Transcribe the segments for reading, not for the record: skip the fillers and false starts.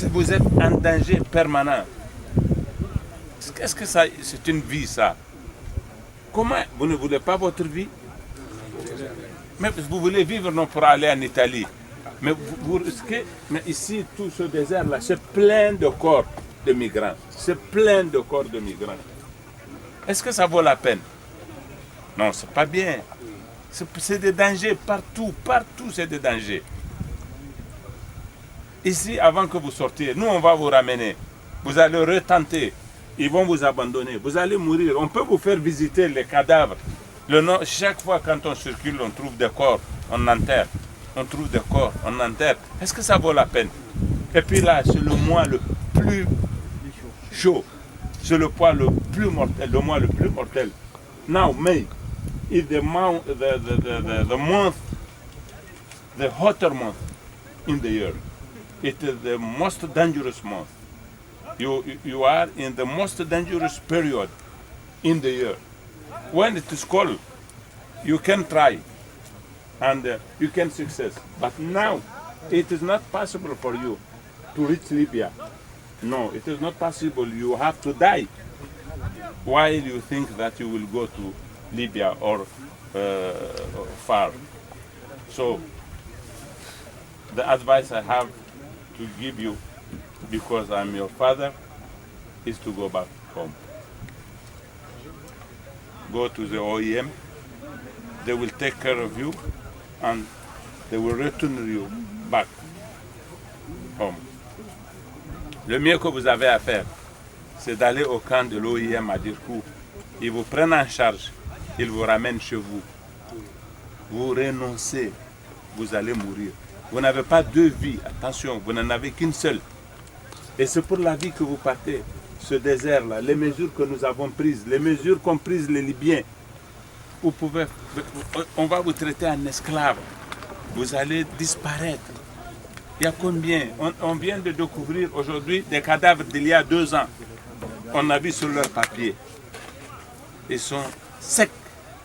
Vous êtes en danger permanent. Est-ce que ça, c'est une vie, ça? Comment vous ne voulez pas votre vie? Mais vous voulez vivre non pour aller en Italie. Mais vous risquez. Mais ici, tout ce désert-là, c'est plein de corps de migrants. C'est plein de corps de migrants. Est-ce que ça vaut la peine? Non, c'est pas bien. C'est des dangers partout. Partout, c'est des dangers. Ici, avant que vous sortiez, nous, on va vous ramener. Vous allez retenter. Ils vont vous abandonner. Vous allez mourir. On peut vous faire visiter les cadavres. Chaque fois quand on circule, on trouve des corps, on enterre. On trouve des corps, on enterre. Est-ce que ça vaut la peine? Et puis là, c'est le mois le plus chaud. C'est le mois le plus mortel. Le mois le plus mortel. Now, May is the month, the hotter month in the year. It is the most dangerous month. You are in the most dangerous period in the year. When it is cold, you can try and you can success. But now, it is not possible for you to reach Libya. No, it is not possible. You have to die while you think that you will go to Libya or far. So, the advice I have to give you, because I'm your father, is to go back home. Go to the OEM, they will take care of you and they will return you back home. Le mieux que vous avez à faire, c'est d'aller au camp de l'OIM à Dirkou. Ils vous prennent en charge, ils vous ramènent chez vous. Vous renoncez, vous allez mourir. Vous n'avez pas deux vies, attention, vous n'en avez qu'une seule. Et c'est pour la vie que vous partez. Ce désert-là, les mesures que nous avons prises, les mesures qu'ont prises les Libyens, on va vous traiter en esclave. Vous allez disparaître. Il y a combien? On vient de découvrir aujourd'hui des cadavres d'il y a 2 ans. On a vu sur leur papier. Ils sont secs.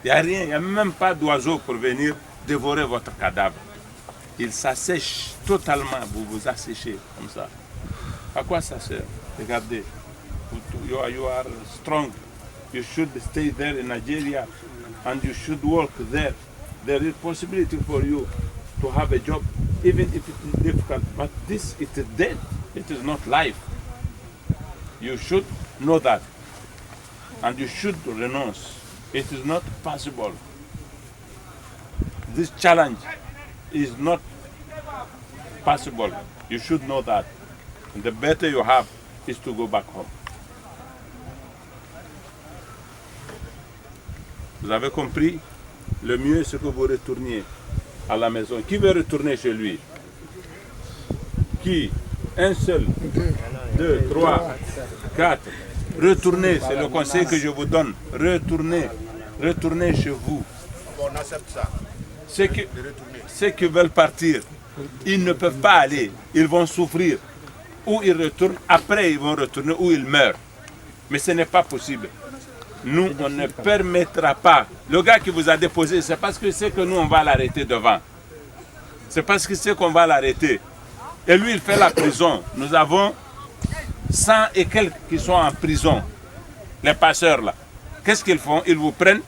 Il n'y a rien, il n'y a même pas d'oiseau pour venir dévorer votre cadavre. Ils s'assèchent totalement, vous vous asséchez comme ça. À quoi ça sert? Regardez, you are strong. You should stay there in Nigeria and you should work there. There is possibility for you to have a job, even if it is difficult. But this, it is dead. It is not life. You should know that. And you should renounce. It is not possible. This challenge is not possible. You should know that. And the better you have is to go back home. Vous avez compris? Le mieux, c'est que vous retourniez à la maison. Qui veut retourner chez lui? Qui? Un seul, 2, 3, 4. Retournez, c'est le conseil que je vous donne. Retournez, retournez chez vous. On accepte ça. Ceux qui veulent partir, ils ne peuvent pas aller. Ils vont souffrir. Ou ils retournent, après ils vont retourner, ou ils meurent. Mais ce n'est pas possible. Nous, on ne permettra pas. Le gars qui vous a déposé, c'est parce que c'est que nous, on va l'arrêter devant. C'est parce que c'est qu'on va l'arrêter. Et lui, il fait la prison. Nous avons 100 et quelques qui sont en prison. Les passeurs, là. Qu'est-ce qu'ils font? Ils vous prennent,